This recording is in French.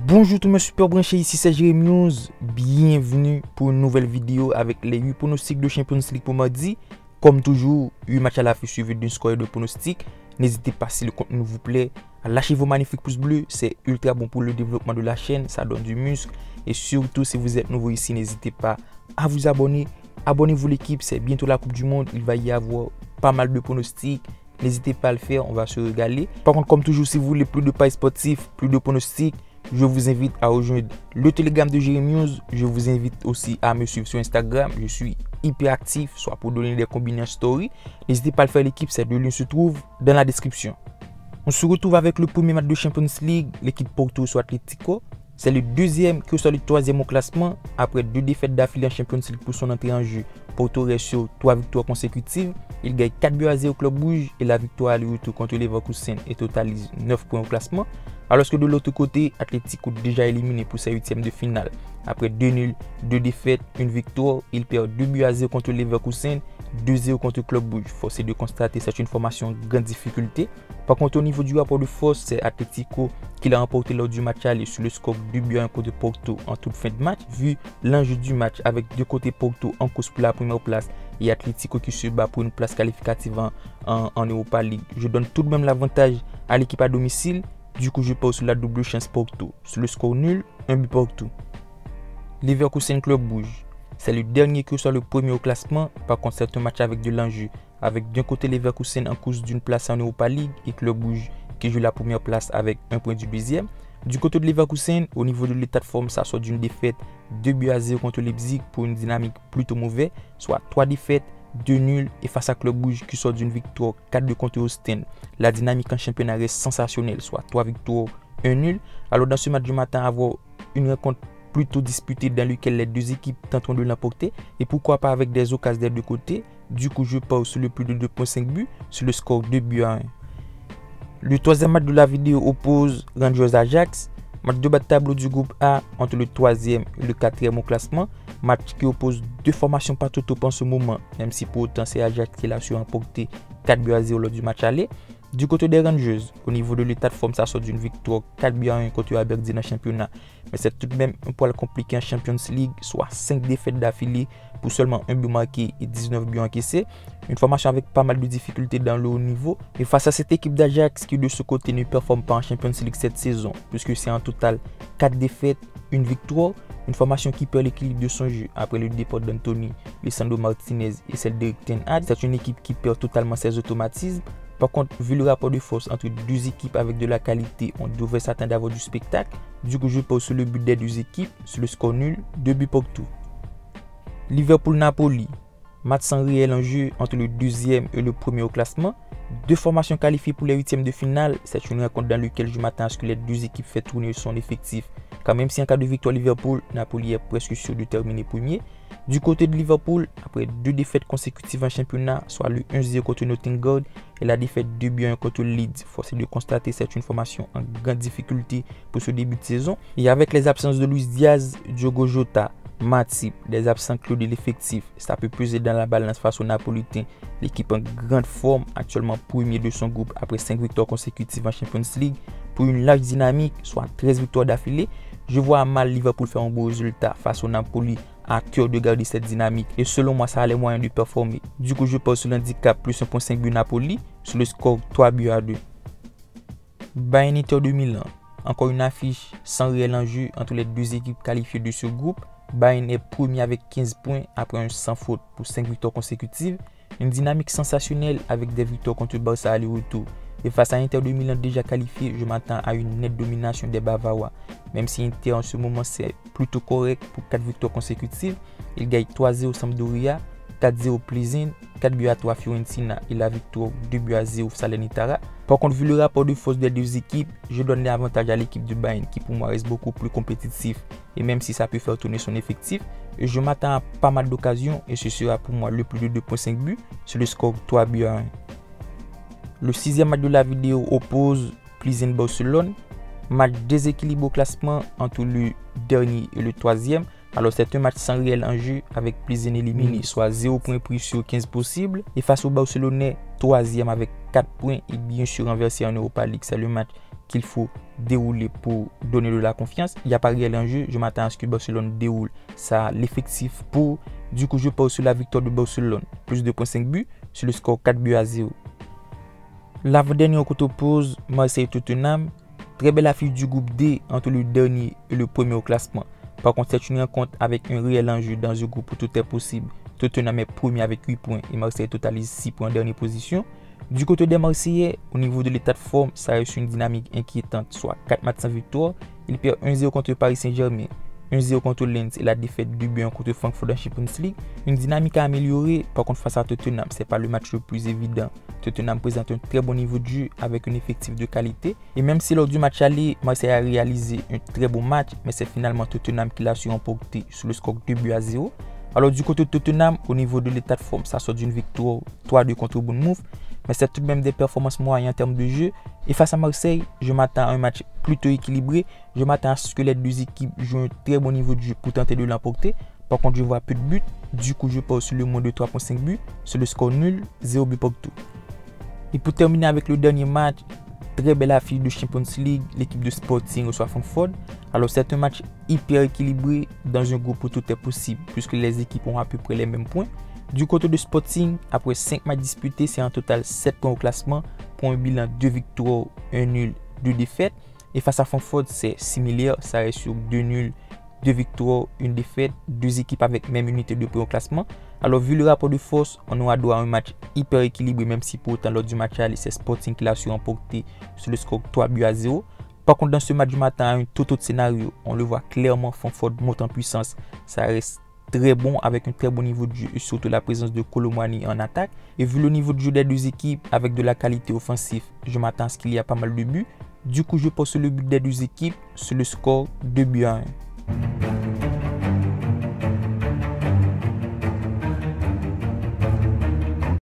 Bonjour tout le monde super branché, ici c'est Jérémy News. Bienvenue pour une nouvelle vidéo avec les 8 pronostics de Champions League pour mardi. Comme toujours, 8 matchs à l'affiche suivi d'un score de pronostics. N'hésitez pas, si le contenu vous plaît, à lâcher vos magnifiques pouces bleus. C'est ultra bon pour le développement de la chaîne, ça donne du muscle. Et surtout, si vous êtes nouveau ici, n'hésitez pas à vous abonner. Abonnez-vous l'équipe, c'est bientôt la Coupe du Monde. Il va y avoir pas mal de pronostics. N'hésitez pas à le faire, on va se régaler. Par contre, comme toujours, si vous voulez plus de paris sportifs, plus de pronostics, je vous invite à rejoindre le Telegram de Jérémy News. Je vous invite aussi à me suivre sur Instagram. Je suis hyper actif, soit pour donner des combinaisons story. N'hésitez pas à le faire l'équipe, ces deux liens se trouvent dans la description. On se retrouve avec le premier match de Champions League, l'équipe Porto sur Atlético. C'est le deuxième que soit le troisième au classement. Après 2 défaites d'affilée en Champions League pour son entrée en jeu, Porto reste sur 3 victoires consécutives. Il gagne 4-0 au Club Rouge et la victoire à retour contre Leverkusen et totalise 9 points au classement. Alors que de l'autre côté, Atlético déjà éliminé pour sa 8e de finale. Après 2 nuls, 2 défaites, 1 victoire, il perd 2-0 contre Leverkusen, 2-0 contre Club Rouge. Force est de constater c'est une formation en grande difficulté. Par contre, au niveau du rapport de force, c'est Atlético qui l'a remporté lors du match aller sur le score 2-1 contre Porto en toute fin de match. Vu l'enjeu du match avec deux côtés Porto en course pour la première place et Atlético qui se bat pour une place qualificative en Europa League, je donne tout de même l'avantage à l'équipe à domicile. Du coup, je pose sur la double chance Porto. Sur le score nul, 1 but Porto. Leverkusen Club Rouge. C'est le dernier que soit le premier au classement. Par contre, c'est un match avec de l'enjeu. Avec d'un côté Leverkusen en course d'une place en Europa League et Club Rouge qui joue la première place avec 1 point du deuxième. Du côté de Leverkusen, au niveau de l'état de forme, ça sort d'une défaite 2-0 contre Leipzig pour une dynamique plutôt mauvaise. Soit 3 défaites, 2 nuls et face à Club Rouge qui sort d'une victoire 4-2 contre Ostend. La dynamique en championnat reste sensationnelle, soit 3 victoires, 1 nul. Alors dans ce match du matin, avoir une rencontre plutôt disputée dans laquelle les deux équipes tenteront de l'emporter et pourquoi pas avec des occasions des deux côtés. Du coup, je pars sur le plus de 2.5 buts sur le score 2-1. Le troisième match de la vidéo oppose Rangers Ajax. Match de bas de tableau du groupe A entre le 3e et le 4e au classement. Match qui oppose deux formations pas tout top en ce moment, même si pour autant c'est Ajax qui l'a su remporter 4-0 lors du match aller. Du côté des Rangers, au niveau de l'état de forme, ça sort d'une victoire 4-1 contre Aberdeen en championnat. Mais c'est tout de même un poil compliqué en Champions League, soit 5 défaites d'affilée pour seulement 1 but marqué et 19 buts encaissés. Une formation avec pas mal de difficultés dans le haut niveau. Et face à cette équipe d'Ajax qui de ce côté ne performe pas en Champions League cette saison, puisque c'est en total 4 défaites, 1 victoire. Une formation qui perd l'équilibre de son jeu après le départ d'Anthony, Lisandro Martinez et celle d'Erik ten Hag. C'est une équipe qui perd totalement ses automatismes. Par contre, vu le rapport de force entre deux équipes avec de la qualité, on devrait s'attendre à avoir du spectacle. Du coup, je pose sur le but des deux équipes, sur le score nul, 2 buts Porto. Liverpool-Napoli. Match sans réel enjeu entre le 2e et le 1er au classement. Deux formations qualifiées pour les 8e de finale. C'est une rencontre dans laquelle je m'attends à ce que les deux équipes fassent tourner son effectif. Car même si en cas de victoire Liverpool, Napoli est presque sûr de terminer premier. Du côté de Liverpool, après 2 défaites consécutives en championnat, soit le 1-0 contre Nottingham et la défaite 2-1 contre Leeds, force est de constater que c'est une formation en grande difficulté pour ce début de saison. Et avec les absences de Luis Diaz, Diogo Jota, Matip, des absents clés de l'effectif, ça peut peser dans la balance face aux Napolitains. L'équipe en grande forme, actuellement premier de son groupe après 5 victoires consécutives en Champions League. Pour une large dynamique, soit 13 victoires d'affilée, je vois mal Liverpool faire un beau résultat face au Napoli à cœur de garder cette dynamique. Et selon moi, ça a les moyens de performer. Du coup, je pose sur l'handicap plus 1.5 but Napoli sur le score 3-2. Bayern Inter de Milan. Encore une affiche sans réel enjeu entre les deux équipes qualifiées de ce groupe. Bayern est premier avec 15 points après un sans faute pour 5 victoires consécutives. Une dynamique sensationnelle avec des victoires contre le Barça aller-retour. Et face à Inter de Milan déjà qualifié, je m'attends à une nette domination des Bavarois. Même si Inter en ce moment c'est plutôt correct pour 4 victoires consécutives, il gagne 3-0 Sampdoria, 4-0 Plzeň, 4-3 Fiorentina et la victoire 2-0 Salernitana. Par contre, vu le rapport de force des deux équipes, je donne l'avantage à l'équipe de Bayern qui pour moi reste beaucoup plus compétitif. Et même si ça peut faire tourner son effectif, je m'attends à pas mal d'occasions et ce sera pour moi le plus de 2.5 buts sur le score 3-1. Le 6e match de la vidéo oppose Plzeň-Barcelone. Match déséquilibre au classement entre le dernier et le 3e. Alors c'est un match sans réel enjeu avec Plzeň éliminé, soit 0 points pris sur 15 possibles. Et face au Barcelonais, 3e avec 4 points et bien sûr renversé en Europa League. C'est le match qu'il faut dérouler pour donner de la confiance. Il n'y a pas réel enjeu. Je m'attends à ce que Barcelone déroule ça l'effectif pour. Du coup, je pars sur la victoire de Barcelone. Plus de 2,5 buts sur le score 4-0. L'avant-dernier côté oppose, Marseille-Tottenham. Très belle affiche du groupe D entre le dernier et le premier au classement. Par contre, c'est une rencontre avec un réel enjeu dans un groupe où tout est possible. Tottenham est premier avec 8 points et Marseille totalise 6 points en dernière position. Du côté des Marseillais, au niveau de l'état de forme, ça reste une dynamique inquiétante, soit 4 matchs sans victoire. Ils perdent 1-0 contre Paris Saint-Germain, 1-0 contre Lens et la défaite 2-1 contre Francfort en Champions League. Une dynamique à améliorer, par contre face à Tottenham, ce n'est pas le match le plus évident. Tottenham présente un très bon niveau de jeu avec un effectif de qualité. Et même si lors du match aller, Marseille a réalisé un très bon match, mais c'est finalement Tottenham qui l'a su emporter sur le score 2-0. Alors du côté de Tottenham, au niveau de l'état de forme, ça sort d'une victoire 3-2 contre Bournemouth. Mais c'est tout de même des performances moyennes en termes de jeu. Et face à Marseille, je m'attends à un match plutôt équilibré. Je m'attends à ce que les deux équipes jouent un très bon niveau de jeu pour tenter de l'emporter. Par contre, je vois peu de buts. Du coup, je pars sur le moins de 3,5 buts. Sur le score nul, 0 but partout. Et pour terminer avec le dernier match, très belle affiche de Champions League. L'équipe de Sporting reçoit Francfort. Alors c'est un match hyper équilibré dans un groupe où tout est possible, puisque les équipes ont à peu près les mêmes points. Du côté de Sporting, après 5 matchs disputés, c'est en total 7 points au classement pour un bilan 2 victoires, 1 nul, 2 défaites. Et face à Francfort, c'est similaire, ça reste sur 2 nuls, 2 victoires, 1 défaite, 2 équipes avec même unité de points au classement. Alors vu le rapport de force, on aura droit à un match hyper équilibré, même si pour autant lors du match aller, c'est Sporting qui l'a su remporter sur le score 3-0. Par contre, dans ce match du matin, un tout autre scénario, on le voit clairement, Francfort monte en puissance, ça reste très bon avec un très bon niveau de jeu et surtout la présence de Kolo Muani en attaque. Et vu le niveau de jeu des deux équipes avec de la qualité offensive, je m'attends à ce qu'il y ait pas mal de buts. Du coup, je pose sur le but des deux équipes sur le score 2-1.